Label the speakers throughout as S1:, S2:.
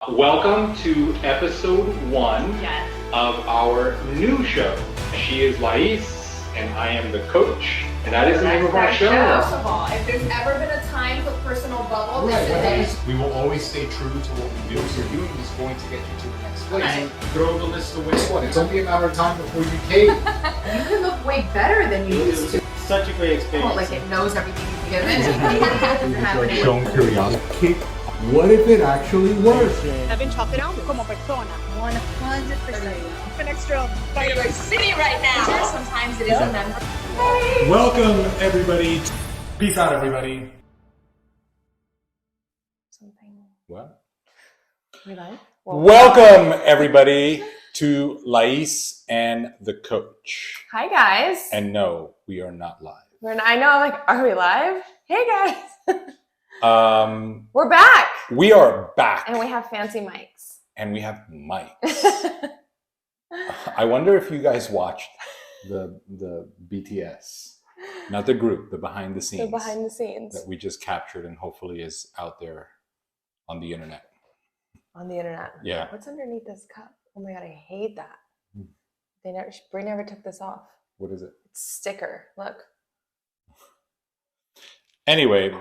S1: Welcome to episode 1
S2: Yes.
S1: of our new show. She is LAIS, and I am the coach, and that is the name of our show.
S2: First of all, if there's ever been a time for personal bubble, this is it.
S3: We will always stay true to what we do. What you're doing is going to get you to the next place.
S2: Right.
S3: Throw the list away. It's only a matter of time before you cave.
S2: You can look way better than you used to.
S4: Such a great experience.
S2: Oh, like it knows everything you've given. Doesn't have any-
S3: Shown curiosity. What if it actually works?
S5: I've been chopped out como persona.
S2: 100%.
S5: An extra
S2: You're city right now. Sometimes it is a member.
S3: Welcome, everybody. Peace out, everybody.
S2: Something.
S3: What?
S2: We live?
S3: Welcome, everybody, to LAIS and the Coach.
S2: Hi guys.
S3: And no, we are not live.
S2: I know. I'm like, are we live? Hey guys. We're back.
S3: We are back.
S2: And we have fancy mics.
S3: And we have mics. I wonder if you guys watched the BTS, not the group, the behind the scenes.
S2: The behind the scenes.
S3: That we just captured and hopefully is out there on the internet.
S2: On the internet.
S3: Yeah.
S2: What's underneath this cup? Oh my god, I hate that. Brie never took this off.
S3: What is it?
S2: It's sticker. Look.
S3: Anyway,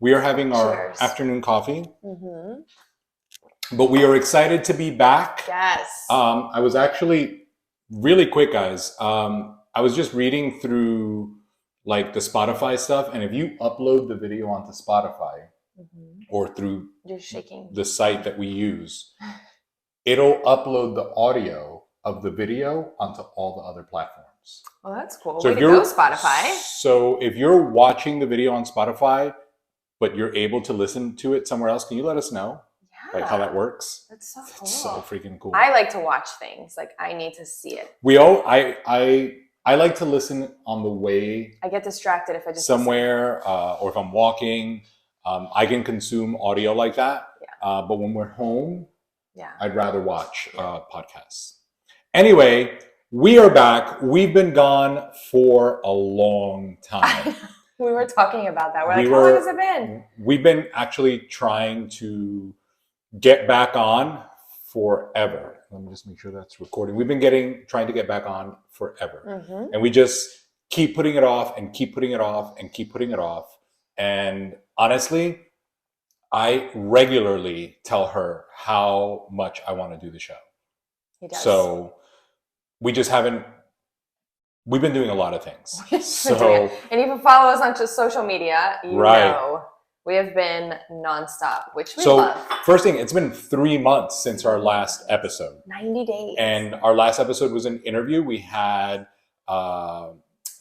S3: we are having our
S2: Cheers.
S3: afternoon coffee,
S2: Mm-hmm.
S3: but we are excited to be back.
S2: Yes.
S3: I was actually really quick, guys. I was just reading through like the Spotify stuff, and if you upload the video onto Spotify or through
S2: You're shaking.
S3: the site that we use, it'll upload the audio of the video onto all the other platforms.
S2: Oh, that's cool.
S3: So
S2: Way
S3: if
S2: to go, Spotify.
S3: So if you're watching the video on Spotify, but you're able to listen to it somewhere else, can you let us know
S2: Yeah.
S3: like how that works?
S2: That's so cool.
S3: It's so freaking cool.
S2: I like to watch things. Like, I need to see it.
S3: I like to listen on the way
S2: I get distracted if I just
S3: somewhere, or if I'm walking. I can consume audio like that.
S2: Yeah.
S3: But when we're home,
S2: Yeah.
S3: I'd rather watch podcasts. Anyway, we are back. We've been gone for a long time.
S2: We were talking about that. We're
S3: We
S2: like, how
S3: were-
S2: long has it been?
S3: We've been actually trying to get back on forever. Let me just make sure that's recording. We've been trying to get back on forever.
S2: Mm-hmm.
S3: And we just keep putting it off and keep putting it off and keep putting it off. And honestly, I regularly tell her how much I want to do the show.
S2: He does.
S3: So we just haven't, we've been doing a lot of things.
S2: We're doing
S3: So
S2: it. And if you follow us on just social media, you
S3: Right.
S2: know we have been nonstop, which we
S3: So
S2: love.
S3: first thing, it's been 3 months since our last episode.
S2: 90 days.
S3: And our last episode was an interview. We had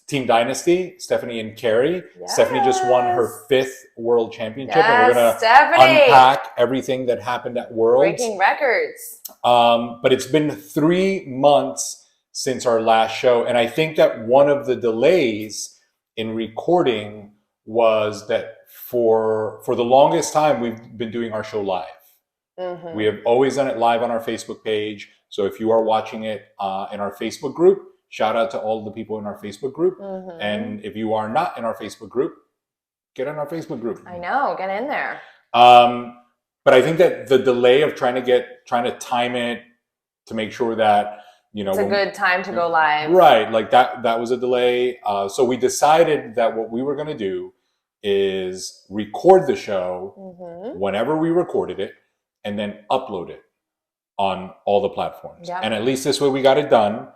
S3: Team Dynasty, Stephanie and Carrie.
S2: Yes.
S3: Stephanie just won her 5th World Championship. And we're
S2: Yes,
S3: going to
S2: Stephanie.
S3: unpack everything that happened at Worlds.
S2: Breaking records.
S3: But it's been 3 months since our last show. And I think that one of the delays in recording was that for the longest time, we've been doing our show live.
S2: Mm-hmm.
S3: We have always done it live on our Facebook page. So if you are watching it in our Facebook group, shout out to all the people in our Facebook group.
S2: Mm-hmm.
S3: And if you are not in our Facebook group, get in our Facebook group.
S2: I know, get in there.
S3: But I think that the delay of trying to time it to make sure that, you know,
S2: It's a good time to go live.
S3: right, like that was a delay. So we decided that what we were going to do is record the show
S2: Mm-hmm.
S3: whenever we recorded it and then upload it on all the platforms.
S2: Yep.
S3: And at least this way we got it done.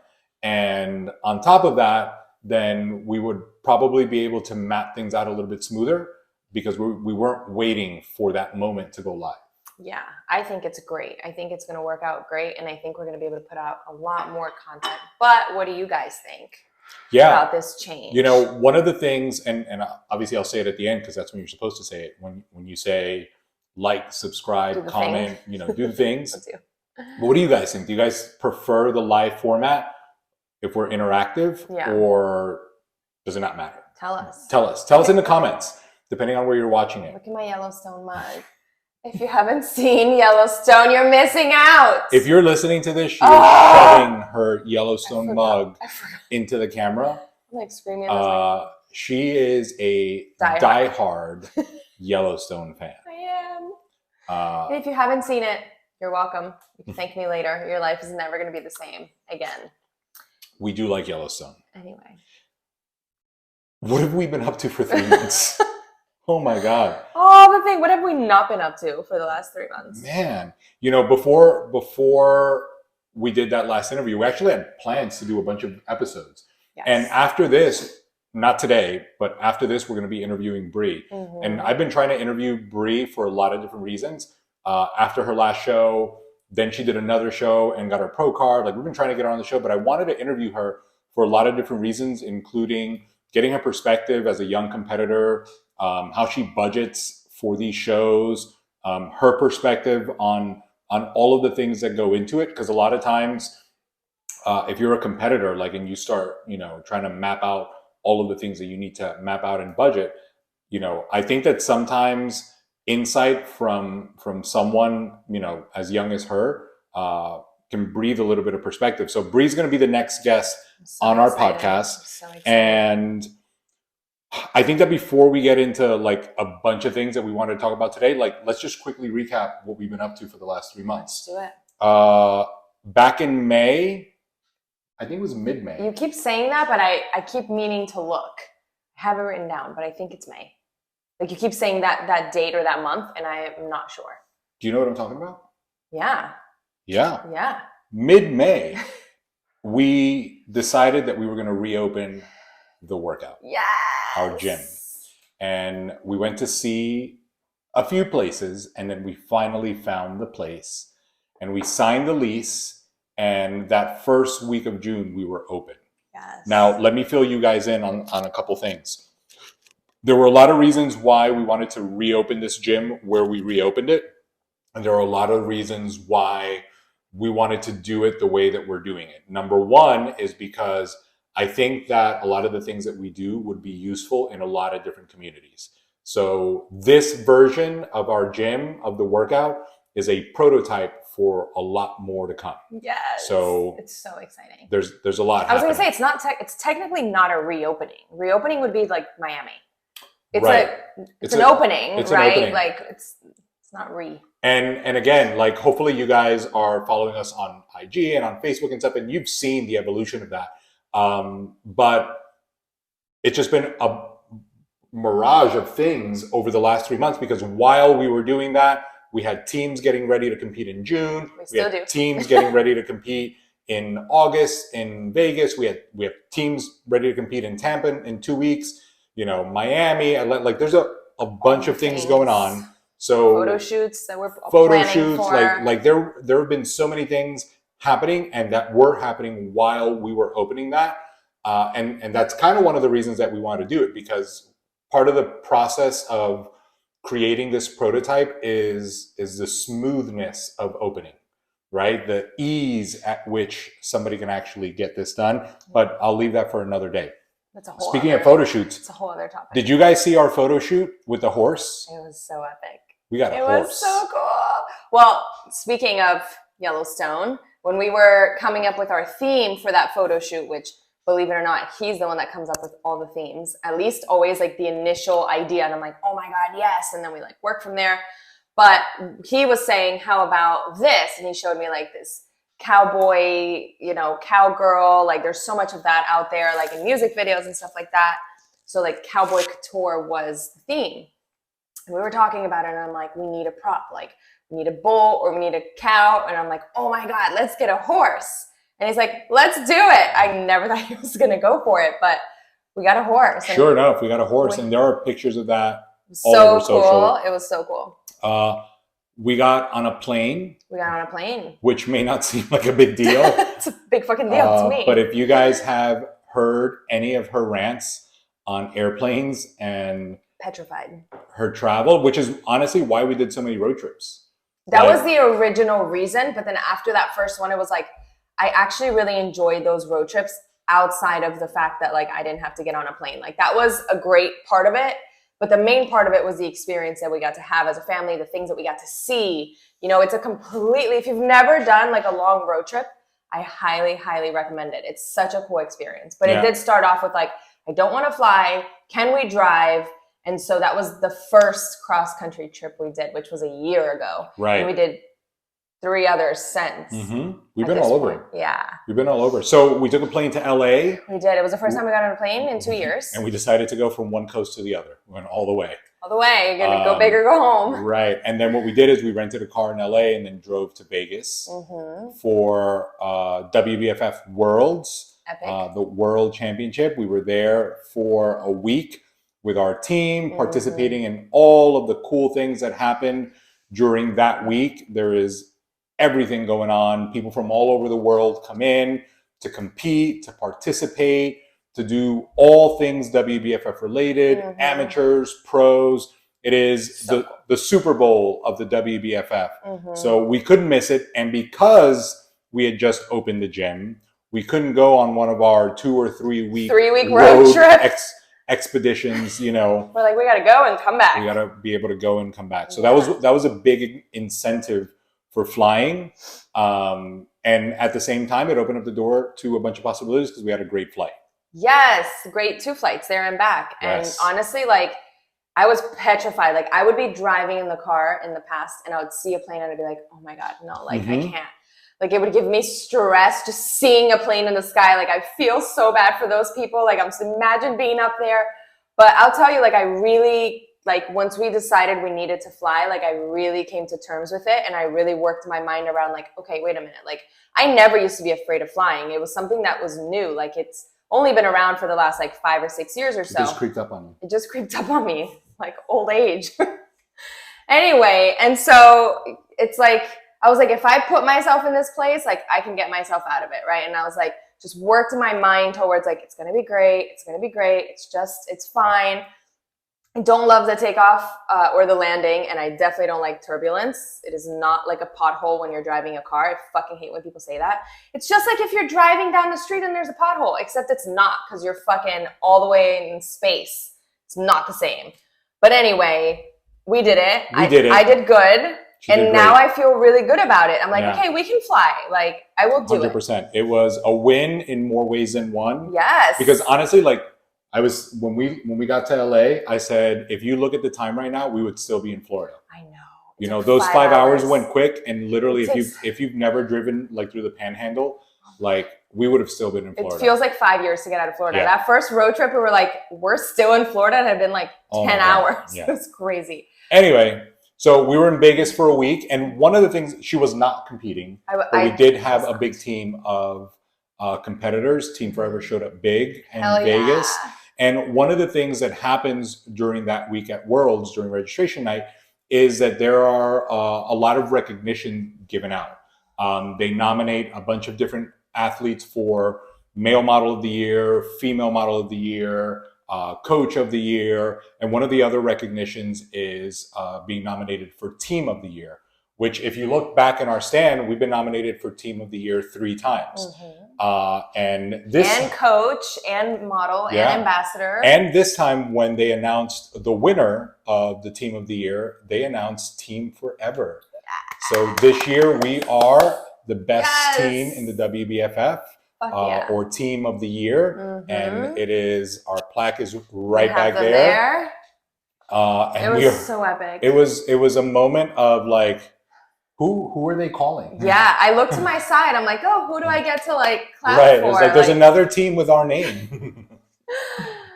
S3: And on top of that, then we would probably be able to map things out a little bit smoother because we weren't waiting for that moment to go live.
S2: Yeah, I think it's great. I think it's going to work out great. And I think we're going to be able to put out a lot more content. But what do you guys think about this change?
S3: You know, one of the things, and obviously I'll say it at the end because that's when you're supposed to say it. When you say like, subscribe,
S2: Do the
S3: comment,
S2: thing.
S3: you know, do the things.
S2: Let's do.
S3: But what do you guys think? Do you guys prefer the live format if we're interactive,
S2: Yeah.
S3: or does it not matter?
S2: Tell us.
S3: Tell us in the comments, depending on where you're watching it.
S2: Look at my Yellowstone mug. If you haven't seen Yellowstone, you're missing out.
S3: If you're listening to this, she's
S2: Ah!
S3: shoving her Yellowstone mug into the camera.
S2: I'm like screaming. At this
S3: She is a diehard Yellowstone fan.
S2: I am.
S3: Uh,
S2: And if you haven't seen it, You're welcome. You can thank me later. Your life is never going to be the same again.
S3: We do like Yellowstone.
S2: Anyway.
S3: What have we been up to for 3 months? Oh my God.
S2: Oh, the thing. What have we not been up to for the last 3 months?
S3: Man, you know, before we did that last interview, we actually had plans to do a bunch of episodes. Yes. And after this, not today, but after this, we're going to be interviewing Bree. Mm-hmm. And I've been trying to interview Bree for a lot of different reasons. After her last show, then she did another show and got her pro card. Like, we've been trying to get her on the show, but I wanted to interview her for a lot of different reasons, including getting her perspective as a young competitor, how she budgets for these shows, her perspective on all of the things that go into it. Because a lot of times, if you're a competitor, like, and you start, you know, trying to map out all of the things that you need to map out in budget, you know, I think that sometimes insight from someone, you know, as young as her, can breathe a little bit of perspective. So Bree's going to be the next guest on our podcast. And I think that before we get into like a bunch of things that we want to talk about today, like, let's just quickly recap what we've been up to for the last 3 months.
S2: Let's do it.
S3: Back in May, I think it was mid-May.
S2: You keep saying that, but I keep meaning to look. I have it written down, but I think it's May. Like, you keep saying that date or that month, and I am not sure.
S3: Do you know what I'm talking about?
S2: Yeah.
S3: Yeah.
S2: Yeah.
S3: Mid-May, we decided that we were going to reopen the workout.
S2: Yes.
S3: Our gym. And we went to see a few places, and then we finally found the place, and we signed the lease. And that first week of June, we were open.
S2: Yes.
S3: Now, let me fill you guys in on a couple things. There were a lot of reasons why we wanted to reopen this gym where we reopened it. And there are a lot of reasons why we wanted to do it the way that we're doing it. Number one is because I think that a lot of the things that we do would be useful in a lot of different communities. So this version of our gym, of the workout, is a prototype for a lot more to come.
S2: Yes.
S3: So
S2: it's so exciting.
S3: There's a lot.
S2: I was going to say, it's technically not a reopening. Reopening would be like Miami. It's
S3: right.
S2: It's an opening,
S3: it's
S2: right?
S3: An opening.
S2: Like, it's not re.
S3: And again, like, hopefully you guys are following us on IG and on Facebook and stuff, and you've seen the evolution of that. But it's just been a mirage of things over the last 3 months, because while we were doing that, we had teams getting ready to compete in June. We had teams getting ready to compete in August in Vegas. We have teams ready to compete in Tampa in 2 weeks. You know, Miami. Like, there's a bunch of things going on. So
S2: photo shoots that we're planning for.
S3: like there have been so many things happening, and that were happening while we were opening that. And that's kind of one of the reasons that we wanted to do it, because part of the process of creating this prototype is the smoothness of opening, right? The ease at which somebody can actually get this done. But I'll leave that for another day.
S2: That's a whole
S3: Speaking of photo shoots,
S2: it's a whole other topic.
S3: Did you guys see our photo shoot with the horse?
S2: It was so epic.
S3: We got a horse.
S2: It was so cool. Well, speaking of Yellowstone, when we were coming up with our theme for that photo shoot, which, believe it or not, he's the one that comes up with all the themes, at least always like the initial idea. And I'm like, oh my God, yes. And then we like work from there. But he was saying, how about this? And he showed me like this cowboy, you know, cowgirl. Like, there's so much of that out there, like in music videos and stuff like that. So like cowboy couture was the theme. And we were talking about it, and I'm like, we need a prop. Like, we need a bull or we need a cow. And I'm like, oh my God, let's get a horse. And he's like, let's do it. I never thought he was going to go for it, but we got a horse. And
S3: sure enough, we got a horse. And there are pictures of that all
S2: so
S3: over social.
S2: Cool. It was so cool.
S3: We got on a plane. Which may not seem like a big deal.
S2: It's a big fucking deal to me.
S3: But if you guys have heard any of her rants on airplanes and
S2: petrified
S3: her travel, which is honestly why we did so many road trips.
S2: That was the original reason. But then after that first one, it was like, I actually really enjoyed those road trips outside of the fact that like I didn't have to get on a plane. Like, that was a great part of it. But the main part of it was the experience that we got to have as a family, the things that we got to see. You know, it's a completely, if you've never done like a long road trip, I highly, highly recommend it. It's such a cool experience. But it did start off with like, I don't want to fly. Can we drive? And so that was the first cross-country trip we did, which was a year ago.
S3: Right.
S2: And we did 3 others since.
S3: We've
S2: at
S3: been
S2: this
S3: all over.
S2: point. Yeah,
S3: We've been all over. So we took a plane to LA.
S2: we did. It was the first time we got on a plane in 2 years.
S3: And we decided to go from one coast to the other. We went all the way.
S2: All the way. You're gonna go big or go home.
S3: Right. And then what we did is we rented a car in LA and then drove to Vegas for WBFF Worlds,
S2: Epic.
S3: the World Championship. We were there for a week with our team, participating in all of the cool things that happened during that week. There is everything going on. People from all over the world come in to compete, to participate, to do all things WBFF related, amateurs, pros. It is the Super Bowl of the WBFF. So we couldn't miss it. And because we had just opened the gym, we couldn't go on one of our 2 or 3 week
S2: road trip
S3: expeditions, you know.
S2: We're like, we gotta go and come back.
S3: We gotta be able to go and come back. So that was a big incentive for flying. And at the same time, it opened up the door to a bunch of possibilities because we had a great flight.
S2: Yes, great 2 flights there and back.
S3: Yes.
S2: And honestly, like, I was petrified. Like, I would be driving in the car in the past and I would see a plane and I'd be like, oh my God, no, like, I can't. Like, it would give me stress just seeing a plane in the sky. Like, I feel so bad for those people. Like, I'm just imagine being up there. But I'll tell you, like, I really, like, once we decided we needed to fly, like, I really came to terms with it. And I really worked my mind around, like, okay, wait a minute. Like, I never used to be afraid of flying. It was something that was new. Like, it's only been around for the last, like, 5 or 6 years or so.
S3: It just creeped up on you.
S2: It just creeped up on me, like old age. Anyway, and so it's like, I was like, if I put myself in this place, like, I can get myself out of it, right? And I was like, just worked my mind towards, like, it's going to be great. It's going to be great. It's fine. I don't love the takeoff or the landing, and I definitely don't like turbulence. It is not like a pothole when you're driving a car. I fucking hate when people say that. It's just like if you're driving down the street and there's a pothole, except it's not because you're fucking all the way in space. It's not the same. But anyway, we did it. I did good. And now I feel really good about it. I'm like, okay, we can fly. Like, I will do
S3: 100%. It was a win in more ways than one.
S2: Yes.
S3: Because honestly, like, when we got to LA, I said, if you look at the time right now, we would still be in Florida.
S2: I know.
S3: You know, those 5 hours went quick, and literally, if you've never driven like through the Panhandle, like, we would have still been in Florida.
S2: It feels like 5 years to get out of Florida.
S3: Yeah.
S2: That first road trip, we were like, we're still in Florida. It had been like 10 hours.
S3: Yeah.
S2: It was crazy.
S3: Anyway, so we were in Vegas for a week, and one of the things, she was not competing, but we did have a big team of competitors. Team Forever showed up big in Vegas.
S2: Yeah.
S3: And one of the things that happens during that week at Worlds, during registration night, is that there are a lot of recognition given out. They nominate a bunch of different athletes for Male Model of the Year, Female Model of the Year, Coach of the Year, and one of the other recognitions is being nominated for Team of the Year, which, if you look back in our stand, we've been nominated for Team of the Year 3 times. And
S2: Coach and Model and Ambassador.
S3: And this time, when they announced the winner of the Team of the Year, they announced Team Forever. So this year we are the best team in the WBFF. Or Team of the Year, and it is, our plaque is right back there. And
S2: it was so epic.
S3: It was a moment of like, who are they calling?
S2: Yeah, I looked to my side. I'm like, oh, who do I get to like clap for?
S3: Right, it's like there's another team with our name.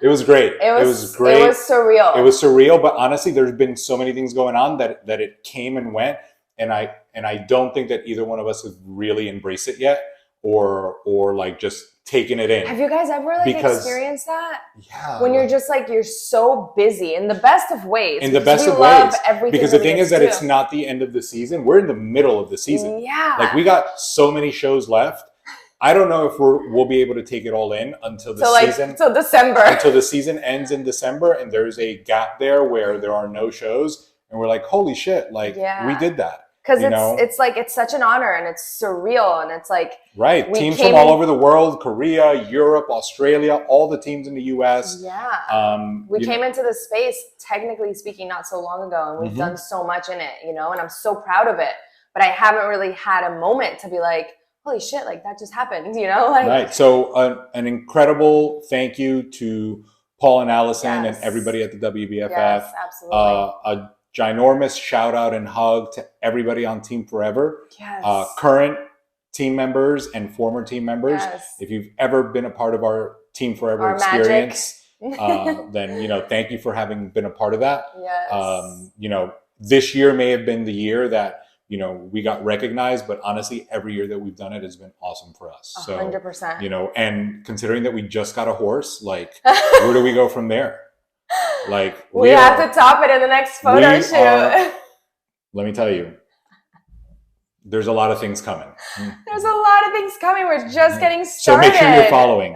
S3: It was great.
S2: It was
S3: great.
S2: It was surreal.
S3: It was surreal, but honestly, there's been so many things going on that it came and went, and I don't think that either one of us has really embraced it yet. Or like just taking it in.
S2: Have you guys ever like experienced that?
S3: Yeah.
S2: When you're just like, you're so busy in the best of ways.
S3: In the best of ways. Because the thing is that it's not the end of the season. We're in the middle of the season.
S2: Yeah.
S3: Like, we got so many shows left. I don't know if we'll be able to take it all in until the season.
S2: Until December. Until
S3: the season ends in December, and there's a gap there where there are no shows, and we're like, holy shit! Like, we did that.
S2: Because it's like, it's such an honor, and it's surreal, and it's like,
S3: right, teams from all over the world, Korea, Europe, Australia, all the teams in the US.
S2: Yeah. We came into this space, technically speaking, not so long ago, and we've done so much in it, you know, and I'm so proud of it. But I haven't really had a moment to be like, holy shit, like, that just happened, you know? Like,
S3: right. So an incredible thank you to Paul and Allison and everybody at the WBFF.
S2: Yes, absolutely.
S3: A ginormous shout out and hug to everybody on Team Forever.
S2: Yes.
S3: Current team members and former team members.
S2: Yes.
S3: If you've ever been a part of our Team Forever
S2: Our
S3: experience,
S2: magic.
S3: then, you know, thank you for having been a part of that.
S2: Yes.
S3: You know, this year may have been the year that, you know, we got recognized, but honestly, every year that we've done it has been awesome for us.
S2: 100%.
S3: You know, and considering that we just got a horse, like, where do we go from there? Like,
S2: we have to top it in the next photo shoot.
S3: Let me tell you, there's a lot of things coming.
S2: There's a lot of things coming. We're just getting
S3: So
S2: started.
S3: make sure you're following.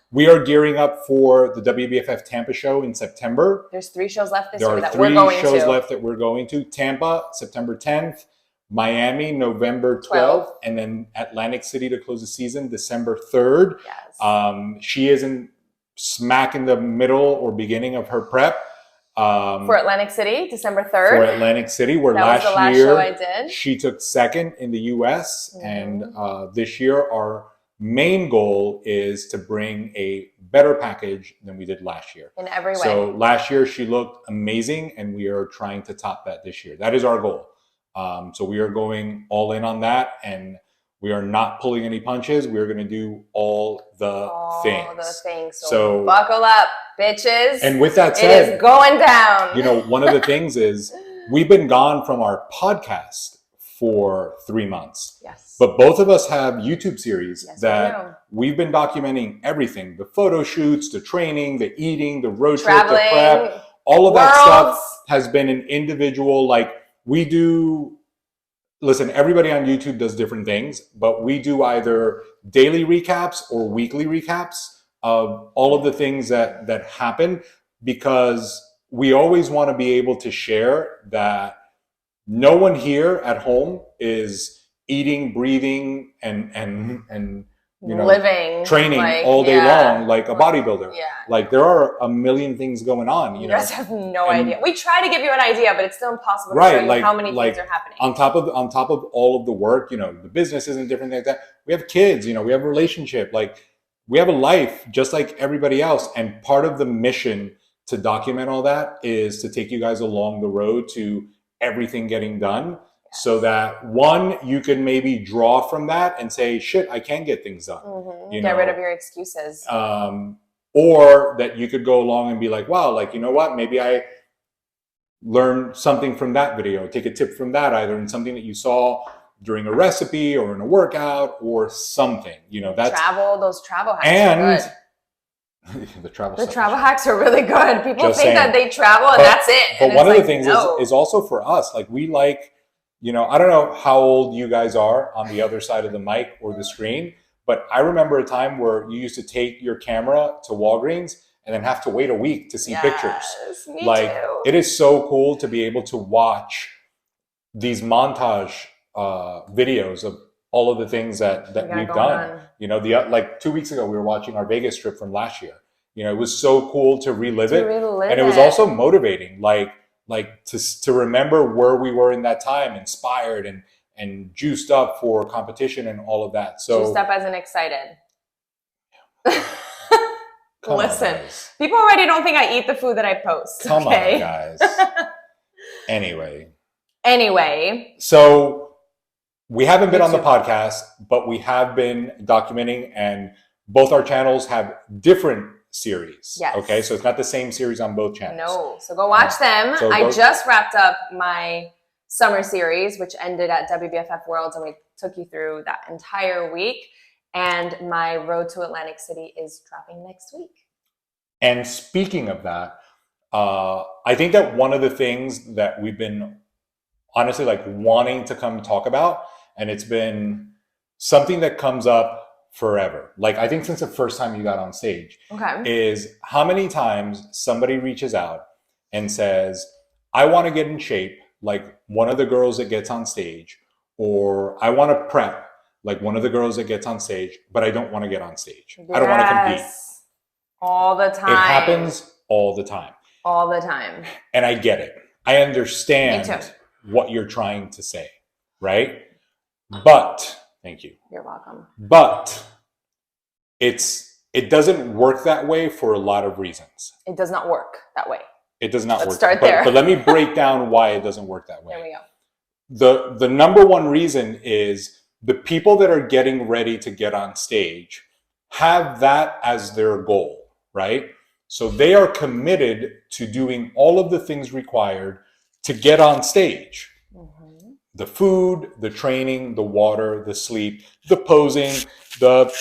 S3: We are gearing up for the WBFF Tampa show in September.
S2: There's 3 shows left this
S3: There
S2: year
S3: are
S2: that we're
S3: 3
S2: going
S3: shows
S2: to.
S3: left that we're going to. Tampa, September 10th. Miami, November 12th.
S2: 12th.
S3: And then Atlantic City to close the season, December 3rd.
S2: Yes.
S3: She is in smack in the middle or beginning of her prep.
S2: For Atlantic City, December 3rd.
S3: For Atlantic City, where
S2: that was the last
S3: year
S2: show I did.
S3: she took second in the US. And this year, our main goal is to bring a better package than we did last year.
S2: In every way.
S3: So last year she looked amazing, and we are trying to top that this year. That is our goal. So we are going all in on that, and we are not pulling any punches. We're going to do all the things.
S2: So buckle up, bitches.
S3: And with that said,
S2: it is going down.
S3: You know, one of the things is we've been gone from our podcast for 3 months.
S2: Yes.
S3: But both of us have YouTube series
S2: Yes,
S3: that we've been documenting everything, the photo shoots, the training, the eating, the road
S2: Traveling,
S3: trip, the prep, all of that
S2: worlds.
S3: stuff has been an individual, like we do, listen, everybody on YouTube does different things, but we do either daily recaps or weekly recaps of all of the things that happen, because we always want to be able to share that no one here at home is eating, breathing, and you know,
S2: living,
S3: training
S2: like,
S3: all day long like a bodybuilder.
S2: Yeah.
S3: Like there are a million things going on.
S2: You guys have no idea. We try to give you an idea, but it's still impossible to show you
S3: like,
S2: how many
S3: like,
S2: things are happening.
S3: On top of all of the work, you know, the businesses and different things like that. We have kids, you know, we have a relationship, like we have a life just like everybody else. And part of the mission to document all that is to take you guys along the road to everything getting done. So that one, you can maybe draw from that and say, shit, I can get things done. You
S2: Get
S3: know?
S2: rid of your excuses.
S3: Or that you could go along and be like, wow, like, you know what? Maybe I learned something from that video. Take a tip from that, either in something that you saw during a recipe or in a workout or something. You know, that's
S2: those travel hacks are good.
S3: the
S2: travel hacks are really good. People
S3: Just
S2: think
S3: saying.
S2: that they travel and that's it.
S3: But
S2: And
S3: one of
S2: it's
S3: the things
S2: no.
S3: is also for us, like we like, you know, I don't know how old you guys are on the other side of the mic or the screen, but I remember a time where you used to take your camera to Walgreens and then have to wait a week to see pictures.
S2: Me
S3: Like
S2: too.
S3: it is so cool to be able to watch these montage videos of all of the things that we've done. You know, like 2 weeks ago, we were watching our Vegas trip from last year. You know, it was so cool to relive it. And it was also motivating, like to remember where we were in that time, inspired and juiced up for competition and all of that. So
S2: juiced up as in excited.
S3: Come
S2: Listen,
S3: on, guys.
S2: People already don't think I eat the food that I post.
S3: Come
S2: okay?
S3: on, guys.
S2: Anyway.
S3: So we haven't been on the podcast, but we have been documenting, and both our channels have different series.
S2: Yes.
S3: Okay, so it's not the same series on both channels.
S2: No, so go watch them.
S3: So
S2: I just wrapped up my summer series, which ended at WBFF Worlds, and we took you through that entire week. And my Road to Atlantic City is dropping next week.
S3: And speaking of that, I think that one of the things that we've been honestly like wanting to come talk about, and it's been something that comes up forever. Like I think since the first time you got on stage, is how many times somebody reaches out and says, I want to get in shape like one of the girls that gets on stage, or I want to prep like one of the girls that gets on stage, but I don't want to get on stage. I don't want to compete.
S2: All the time.
S3: It happens all the time.
S2: All the time.
S3: And I get it. I understand
S2: Me too.
S3: what you're trying to say, right? But, thank you.
S2: You're welcome.
S3: But it doesn't work that way for a lot of reasons.
S2: It does not work that way.
S3: It does not
S2: Let's
S3: work.
S2: start there.
S3: But let me break down why it doesn't work that way.
S2: There we go.
S3: The number one reason is the people that are getting ready to get on stage have that as their goal, right? So they are committed to doing all of the things required to get on stage. Mm-hmm. The food, the training, the water, the sleep, the posing, the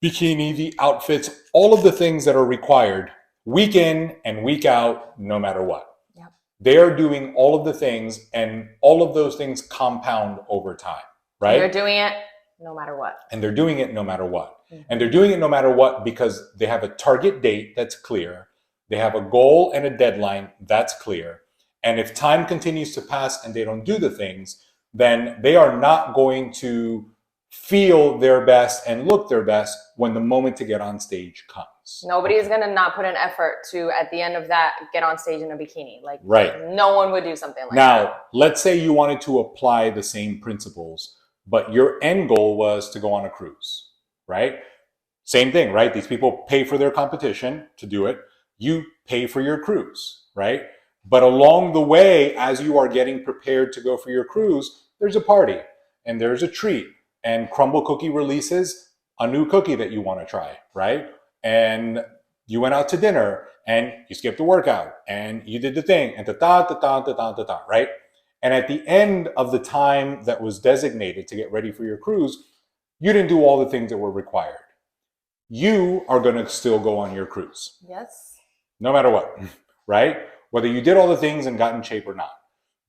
S3: bikini, the outfits, all of the things that are required week in and week out, no matter what.
S2: Yep.
S3: They are doing all of the things, and all of those things compound over time, right?
S2: And they're doing it no matter what.
S3: And they're doing it no matter what.
S2: Mm-hmm.
S3: And they're doing it no matter what because they have a target date that's clear. They have a goal and a deadline that's clear. And if time continues to pass and they don't do the things, then they are not going to feel their best and look their best when the moment to get on stage comes.
S2: Nobody's going to not put an effort to, at the end of that, get on stage in a bikini. Like,
S3: right.
S2: No one would do something like
S3: that.
S2: Now,
S3: let's say you wanted to apply the same principles, but your end goal was to go on a cruise, right? Same thing, right? These people pay for their competition to do it. You pay for your cruise, right? But along the way, as you are getting prepared to go for your cruise, there's a party and there's a treat. And Crumble Cookie releases a new cookie that you want to try, right? And you went out to dinner and you skipped a workout and you did the thing and right? And at the end of the time that was designated to get ready for your cruise, you didn't do all the things that were required. You are going to still go on your cruise.
S2: Yes.
S3: No matter what, right? Whether you did all the things and got in shape or not.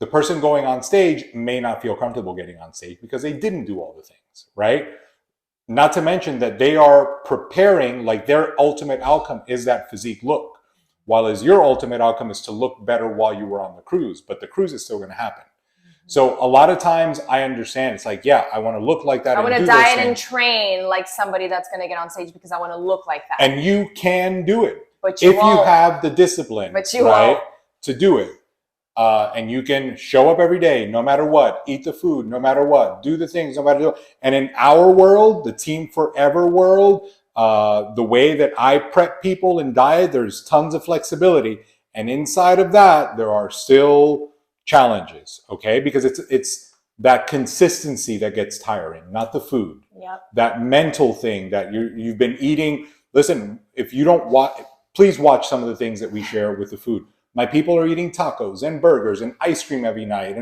S3: The person going on stage may not feel comfortable getting on stage because they didn't do all the things, right? Not to mention that they are preparing, like their ultimate outcome is that physique look, while as your ultimate outcome is to look better while you were on the cruise, but the cruise is still going to happen. Mm-hmm. So a lot of times I understand it's like, yeah, I want to look like that.
S2: I want to diet and train like somebody that's going to get on stage because I want to look like that.
S3: And you can do it.
S2: But you won't.
S3: You have the discipline,
S2: but you
S3: right,
S2: won't.
S3: to do it. And you can show up every day, no matter what, eat the food, no matter what, do the things, no matter what. And in our world, the Team Forever world, the way that I prep people and diet, there's tons of flexibility. And inside of that, there are still challenges, okay? Because it's that consistency that gets tiring, not the food.
S2: Yep. That
S3: mental thing that you've been eating. Listen, if you don't watch, please watch some of the things that we share with the food. My people are eating tacos and burgers and ice cream every night.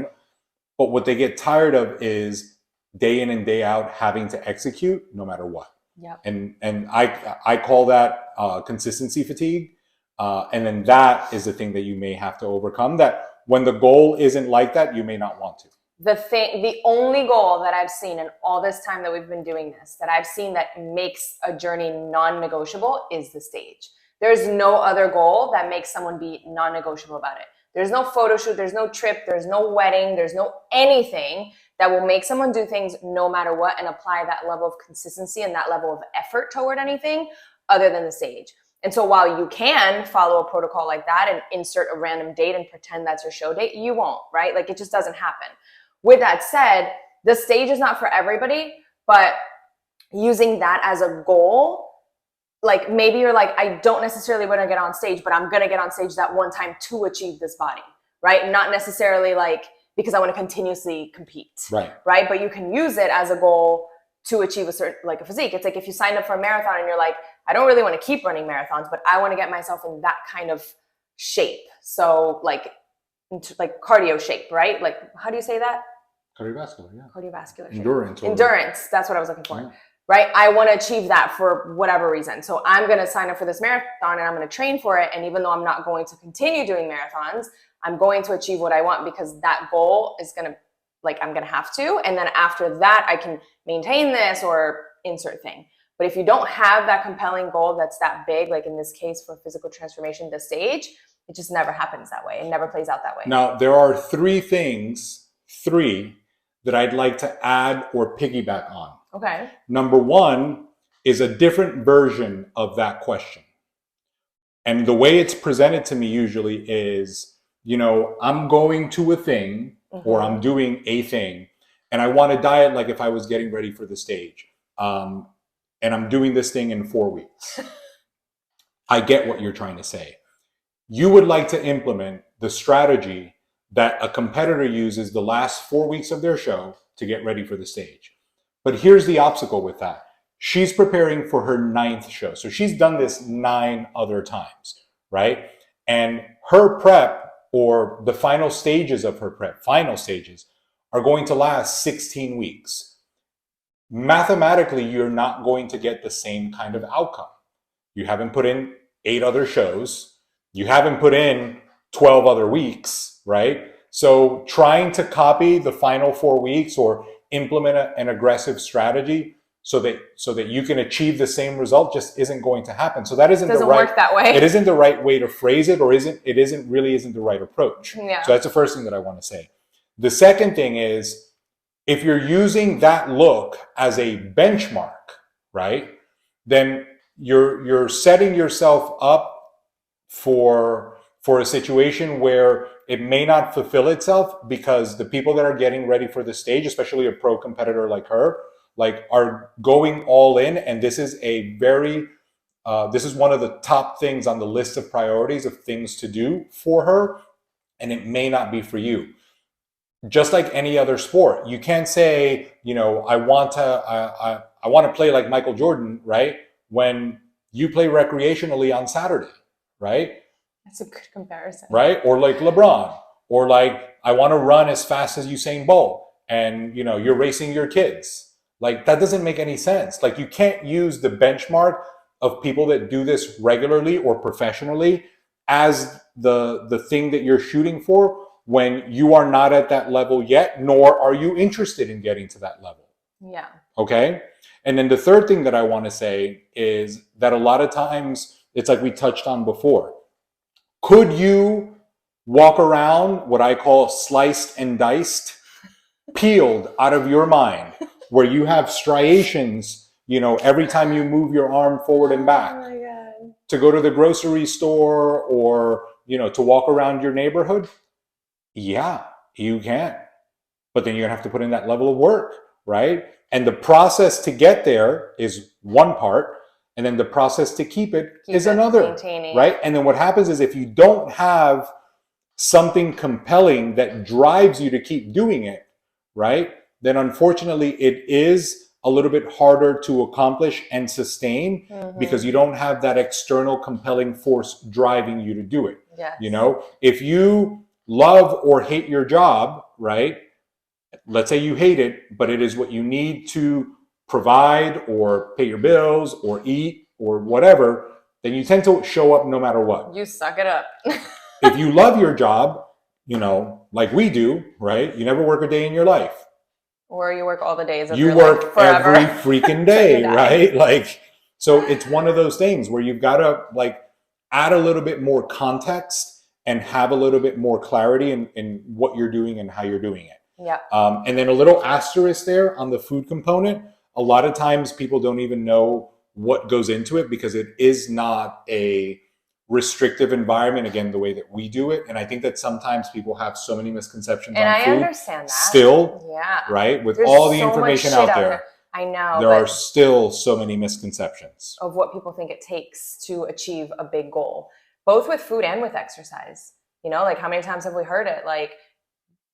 S3: But what they get tired of is day in and day out having to execute no matter what.
S2: Yep.
S3: And I call that consistency fatigue. And then that is the thing that you may have to overcome, that when the goal isn't like that, you may not want to.
S2: The only goal that I've seen in all this time that we've been doing this, that I've seen that makes a journey non-negotiable is the stage. There's no other goal that makes someone be non-negotiable about it. There's no photo shoot, there's no trip, there's no wedding, there's no anything that will make someone do things no matter what and apply that level of consistency and that level of effort toward anything other than the stage. And so while you can follow a protocol like that and insert a random date and pretend that's your show date, you won't, right? Like it just doesn't happen. With that said, the stage is not for everybody, but using that as a goal, like maybe you're like, I don't necessarily want to get on stage, but I'm going to get on stage that one time to achieve this body, right? Not necessarily like because I want to continuously compete, right? But you can use it as a goal to achieve a certain, like a physique. It's like if you signed up for a marathon and you're like, I don't really want to keep running marathons, but I want to get myself in that kind of shape. So like cardio shape, right? Like, how do you say that?
S3: Cardiovascular, yeah.
S2: Cardiovascular shape.
S3: Endurance.
S2: That's what I was looking for.
S3: Yeah.
S2: Right? I want to achieve that for whatever reason. So I'm going to sign up for this marathon and I'm going to train for it. And even though I'm not going to continue doing marathons, I'm going to achieve what I want because that goal is going to, like, I'm going to have to. And then after that, I can maintain this or insert thing. But if you don't have that compelling goal that's that big, like in this case for physical transformation, the stage, it just never happens that way. It never plays out that way.
S3: Now, there are three that I'd like to add or piggyback on.
S2: Okay.
S3: Number one is a different version of that question. And the way it's presented to me usually is, you know, I'm going to a thing or I'm doing a thing and I want to diet like if I was getting ready for the stage. And I'm doing this thing in 4 weeks. I get what you're trying to say. you would like to implement the strategy that a competitor uses the last 4 weeks of their show to get ready for the stage. But here's the obstacle with that. She's preparing for her 9th show. So she's done this 9 other times, right? And her prep, or the final stages of her prep, final stages, are going to last 16 weeks. Mathematically, you're not going to get the same kind of outcome. You haven't put in 8 other shows. You haven't put in 12 other weeks, right? So trying to copy the final 4 weeks or implement an aggressive strategy so that you can achieve the same result just isn't going to happen. So that isn't
S2: Doesn't work that way.
S3: It isn't the right way to phrase it, or isn't the right approach.
S2: Yeah.
S3: So that's the first thing that I want to say. The second thing is, if you're using that look as a benchmark, right, then you're setting yourself up for a situation where it may not fulfill itself, because the people that are getting ready for the stage, especially a pro competitor like her, like, are going all in, and this is this is one of the top things on the list of priorities of things to do for her, and it may not be for you. Just like any other sport, you can't say, I want to play like Michael Jordan, right, when you play recreationally on Saturday, right?
S2: That's a good comparison.
S3: Right? Or like LeBron, or like, I want to run as fast as Usain Bolt, and you're racing your kids. Like, that doesn't make any sense. Like, you can't use the benchmark of people that do this regularly or professionally as the thing that you're shooting for, when you are not at that level yet, nor are you interested in getting to that level.
S2: Yeah.
S3: Okay? And then the third thing that I want to say is that a lot of times, it's like we touched on before. Could you walk around what I call sliced and diced, peeled out of your mind, where you have striations, every time you move your arm forward and back,
S2: Oh my God.
S3: to go to the grocery store, or, to walk around your neighborhood? Yeah, you can. But then you're gonna have to put in that level of work, right? And the process to get there is one part, and then the process to keep it is another,
S2: maintaining.
S3: right? And then what happens is, if you don't have something compelling that drives you to keep doing it, right, then unfortunately it is a little bit harder to accomplish and sustain, because you don't have that external compelling force driving you to do it.
S2: Yes.
S3: If you love or hate your job, right, let's say you hate it, but it is what you need to provide or pay your bills or eat or whatever, then you tend to show up no matter what.
S2: You suck it up.
S3: If you love your job, like we do, right, you never work a day in your life.
S2: Or you work all the days of
S3: You
S2: your
S3: work
S2: life forever.
S3: every freaking day,
S2: die.
S3: right? Like, so it's one of those things where you've got to like add a little bit more context and have a little bit more clarity in what you're doing and how you're doing it.
S2: Yeah.
S3: And then a little asterisk there on the food component. A lot of times people don't even know what goes into it, because it is not a restrictive environment, again, the way that we do it. And I think that sometimes people have so many misconceptions
S2: And
S3: on
S2: I
S3: food
S2: understand that.
S3: still,
S2: Yeah.
S3: right? With
S2: There's
S3: all the
S2: so much
S3: information
S2: shit
S3: out there,
S2: I know.
S3: there
S2: but
S3: are still so many misconceptions.
S2: of what people think it takes to achieve a big goal, both with food and with exercise. Like, how many times have we heard it? Like,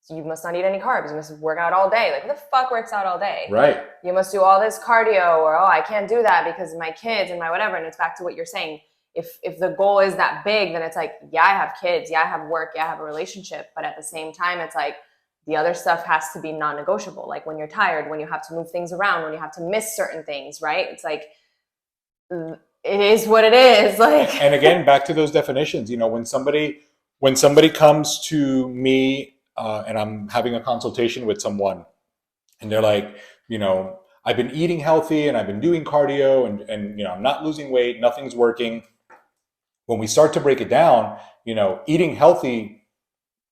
S2: you must not eat any carbs. You must work out all day. Like, who the fuck works out all day?
S3: Right.
S2: You must do all this cardio, or, I can't do that because of my kids and my whatever. And it's back to what you're saying. If the goal is that big, then it's like, yeah, I have kids. Yeah, I have work. Yeah, I have a relationship. But at the same time, it's like, the other stuff has to be non-negotiable. Like, when you're tired, when you have to move things around, when you have to miss certain things, right? It's like, it is what it is. Like,
S3: And again, back to those definitions, when somebody comes to me, and I'm having a consultation with someone, and they're like, I've been eating healthy and I've been doing cardio and I'm not losing weight, nothing's working. When we start to break it down, eating healthy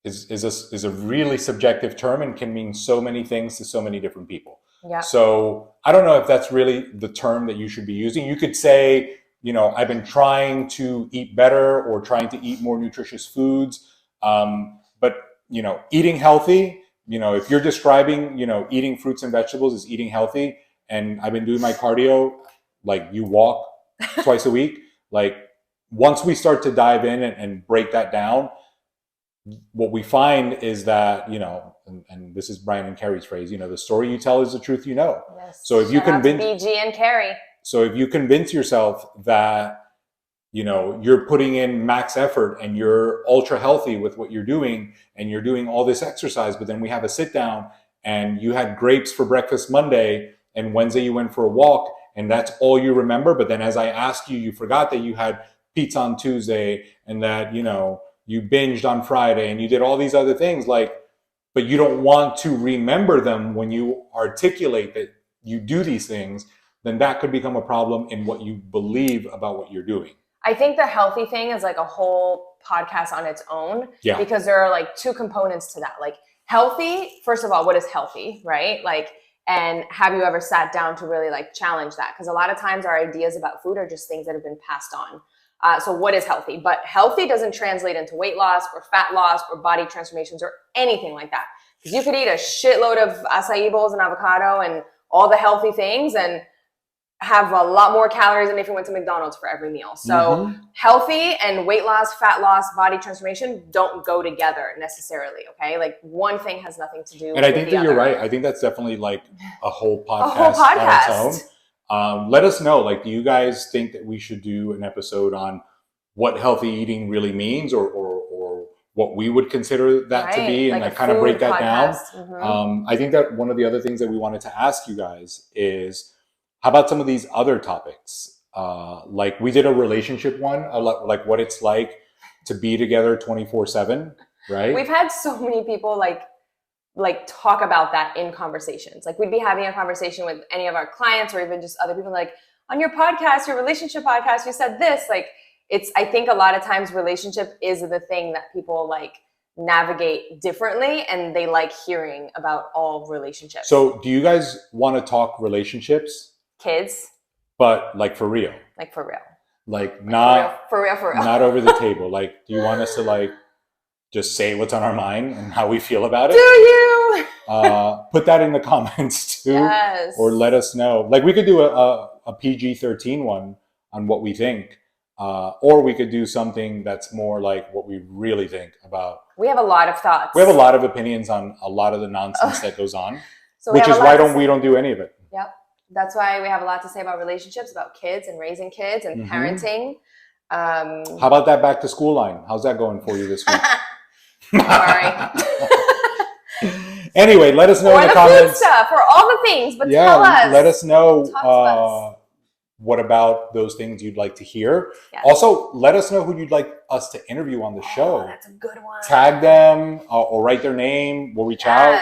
S3: is a really subjective term and can mean so many things to so many different people.
S2: yeah.
S3: So I don't know if that's really the term that you should be using. You could say, I've been trying to eat better or trying to eat more nutritious foods. But eating healthy, if you're describing, eating fruits and vegetables as eating healthy, and I've been doing my cardio, like you walk twice a week, like, once we start to dive in and break that down, what we find is that, and this is Brian and Carrie's phrase, the story you tell is the truth you know.
S2: Yes.
S3: So if you
S2: Shout out to
S3: convince
S2: BG and Carrie.
S3: So if you convince yourself that, you're putting in max effort and you're ultra healthy with what you're doing and you're doing all this exercise, but then we have a sit down and you had grapes for breakfast Monday and Wednesday you went for a walk and that's all you remember. But then as I asked you, you forgot that you had pizza on Tuesday and that, you binged on Friday and you did all these other things, but you don't want to remember them when you articulate that you do these things, then that could become a problem in what you believe about what you're doing.
S2: I think the healthy thing is like a whole podcast on its own, because there are like two components to that. Like healthy, first of all, what is healthy, right? Like, and have you ever sat down to really like challenge that? Because a lot of times our ideas about food are just things that have been passed on. So what is healthy? But healthy doesn't translate into weight loss or fat loss or body transformations or anything like that. Because you could eat a shitload of acai bowls and avocado and all the healthy things and have a lot more calories than if you went to McDonald's for every meal. So healthy and weight loss, fat loss, body transformation don't go together necessarily, okay? Like one thing has nothing to do with the other.
S3: And I think that you're right. I think that's definitely like a whole podcast on its own. Let us know, like, do you guys think that we should do an episode on what healthy eating really means or what we would consider that to be, and like kind of break that down? I think that one of the other things that we wanted to ask you guys is, how about some of these other topics? Like we did a relationship one, like what it's like to be together 24/7, right?
S2: We've had so many people like talk about that in conversations. Like we'd be having a conversation with any of our clients or even just other people, like, on your podcast, your relationship podcast, you said this. Like I think a lot of times relationship is the thing that people like navigate differently, and they like hearing about all relationships.
S3: So do you guys want to talk relationships?
S2: Kids?
S3: But like for real?
S2: Like for real.
S3: Like not
S2: for real.
S3: Not over the table. Like, do you want us to like just say what's on our mind and how we feel about it?
S2: Do you?
S3: Put that in the comments too.
S2: Yes.
S3: Or let us know. Like we could do a PG-13 one on what we think. Or we could do something that's more like what we really think about.
S2: We have a lot of thoughts.
S3: We have a lot of opinions on a lot of the nonsense that goes on,
S2: so
S3: which is why we don't do any of it.
S2: Yep. That's why we have a lot to say about relationships, about kids and raising kids and parenting.
S3: How about that back to school line? How's that going for you this week?
S2: Sorry.
S3: Anyway, let us know in the comments.
S2: Food stuff, or all the things, but tell us.
S3: Let us know what about those things you'd like to hear. Yes. Also, let us know who you'd like us to interview on the show.
S2: That's a good one.
S3: Tag them or write their name. We'll reach out.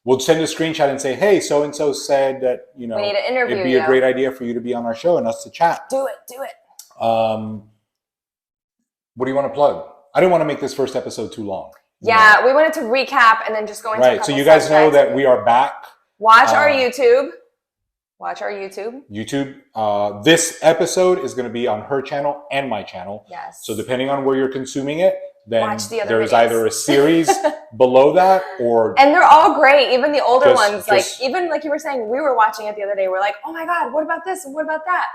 S3: We'll send a screenshot and say, hey, so-and-so said that, we need to interview it'd be a great idea for you to be on our show and us to chat.
S2: Do it.
S3: What do you want to plug? I didn't want to make this first episode too long.
S2: Yeah, we wanted to recap and then just go into a couple
S3: so you guys know that we are back.
S2: Watch our YouTube.
S3: This episode is going to be on her channel and my channel.
S2: Yes.
S3: So depending on where you're consuming it, then there's
S2: videos.
S3: Either a series below that or...
S2: And they're all great. Even the older ones. Even like you were saying, we were watching it the other day. We're like, oh my God, what about this? And what about that?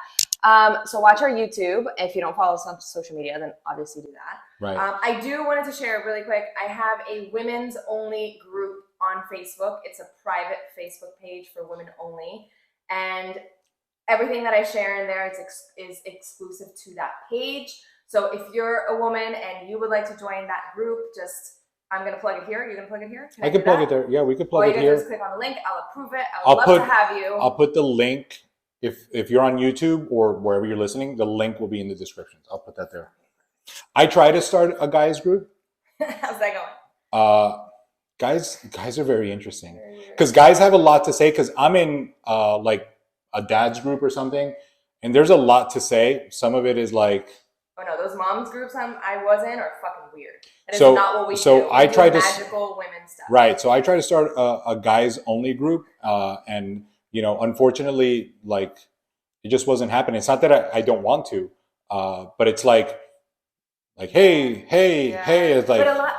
S2: So watch our YouTube. If you don't follow us on social media, then obviously do that.
S3: Right.
S2: I do wanted to share really quick. I have a women's only group on Facebook. It's a private Facebook page for women only. And everything that I share in there is exclusive to that page. So if you're a woman and you would like to join that group, I'm going to plug it here. You're going to plug it here?
S3: I can plug it there. Yeah, we could plug it here.
S2: Or you can just click on the link. I'll approve it. I would love to have you.
S3: I'll put the link. If you're on YouTube or wherever you're listening, the link will be in the description. I'll put that there. I try to start a guys group.
S2: How's that going?
S3: Guys are very interesting because guys have a lot to say. Because I'm in like a dad's group or something, and there's a lot to say. Some of it is like,
S2: oh no, those moms groups I was in are fucking weird. That is not what we do.
S3: So I try to
S2: magical women stuff.
S3: Right. So I try to start a guys only group, and unfortunately, like it just wasn't happening. It's not that I don't want to, but it's like hey, it's like.
S2: But a lot,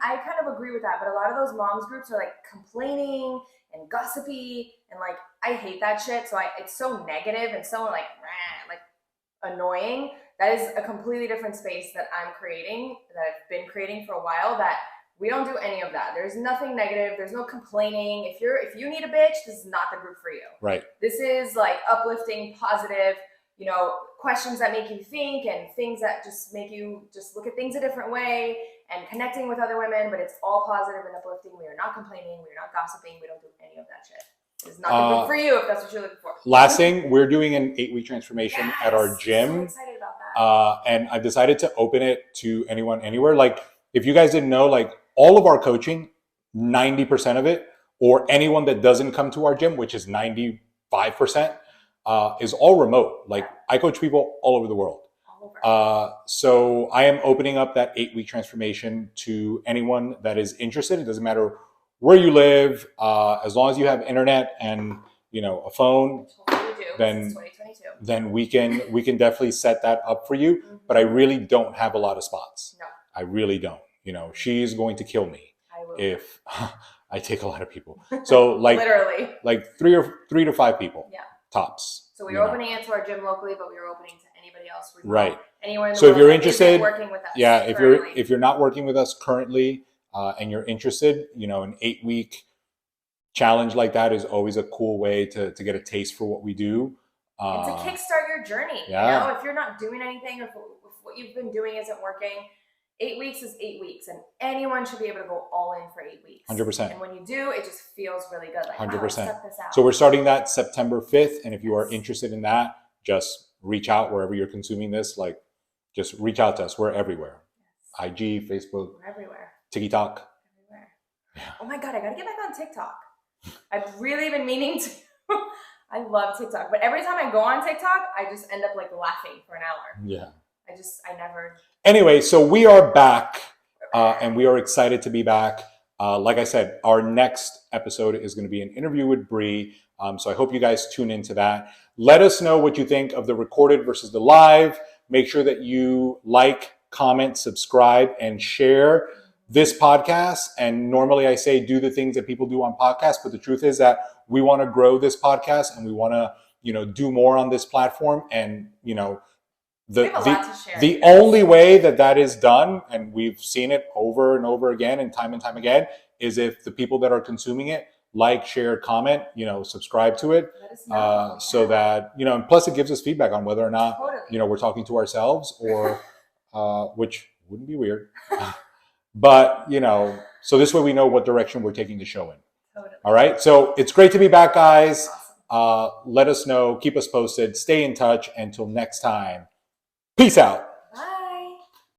S2: I kind of agree with that. But a lot of those moms groups are like complaining and gossipy, and like I hate that shit. So it's so negative and so like annoying that is a completely different space that I'm creating, that I've been creating for a while, that we don't do any of that. There's nothing negative. There's no complaining. If you need a bitch, this is not the group for you.
S3: Right.
S2: This is like uplifting, positive, questions that make you think and things that just make you just look at things a different way and connecting with other women, but it's all positive and uplifting. We are not complaining. We are not gossiping. We don't do any of that shit. It's not the group for you if that's what you're looking for.
S3: Last thing, we're doing an 8-week transformation at our gym.
S2: So excited about that.
S3: And I've decided to open it to anyone, anywhere. Like, if you guys didn't know, like, all of our coaching, 90% of it, or anyone that doesn't come to our gym, which is 95%, is all remote. Like, I coach people all over the world. So I am opening up that 8-week transformation to anyone that is interested. It doesn't matter where you live, as long as you have internet and a phone. Then we can definitely set that up for you. Mm-hmm. But I really don't have a lot of spots. No, I really don't. She's going to kill me if I take a lot of people. So like
S2: literally
S3: like 3 to 5 people. Yeah. Tops.
S2: So we were opening it to our gym locally, but we were opening to anybody else.
S3: Right.
S2: Anywhere in the
S3: world. So if you're interested,
S2: working with us.
S3: Yeah. If you're not working with us currently, and you're interested, an 8-week challenge like that is always a cool way to get a taste for what we do.
S2: And to kickstart your journey.
S3: Yeah.
S2: If you're not doing anything, or if what you've been doing isn't working, 8 weeks is 8 weeks, and anyone should be able to go all in for 8 weeks.
S3: 100%.
S2: And when you do, it just feels really good. Like,
S3: 100%.
S2: Step this out.
S3: So we're starting that September 5th, and if you are interested in that, just reach out wherever you're consuming this. Like, just reach out to us. We're everywhere. Yes. IG, Facebook.
S2: We're everywhere.
S3: TikTok.
S2: Everywhere. Yeah. Oh my God, I gotta get back on TikTok. I've really been meaning to. I love TikTok, but every time I go on TikTok, I just end up like laughing for an hour.
S3: Yeah.
S2: I never.
S3: Anyway, so we are back, and we are excited to be back. Like I said, our next episode is going to be an interview with Bree. So I hope you guys tune into that. Let us know what you think of the recorded versus the live. Make sure that you like, comment, subscribe, and share this podcast. And normally I say do the things that people do on podcasts, but the truth is that we want to grow this podcast and we want to, do more on this platform. And, the only way that is done, and we've seen it over and over again and time again, is if the people that are consuming it like, share, comment, subscribe to it, so that, and plus it gives us feedback on whether or not, we're talking to ourselves or, which wouldn't be weird. But, so this way we know what direction we're taking the show in. Totally. All right. So it's great to be back, guys. Awesome. Let us know. Keep us posted. Stay in touch. Until next time. Peace out.